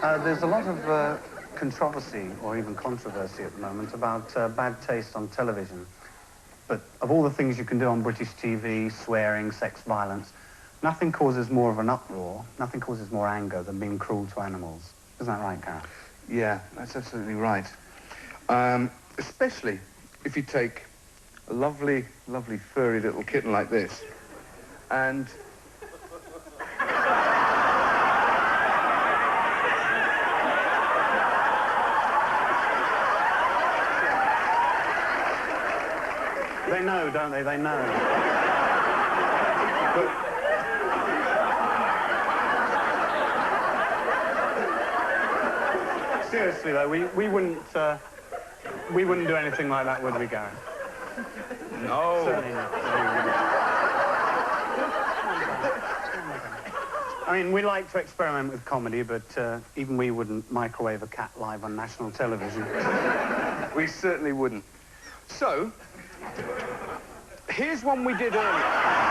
There's a lot of controversy, or even controversy at the moment, about bad taste on television. But of all the things you can do on British TV, swearing, sex violence, nothing causes more of an uproar, nothing causes more anger than being cruel to animals. Isn't that right, Karen? Yeah, that's absolutely right. Especially if you take a lovely, lovely furry little kitten like this and... They know, don't they? They know. But... Seriously, though, we wouldn't do anything like that, would we, Gary? No. Certainly not. I mean, we like to experiment with comedy, but even we wouldn't microwave a cat live on national television. We certainly wouldn't. So, here's one we did earlier.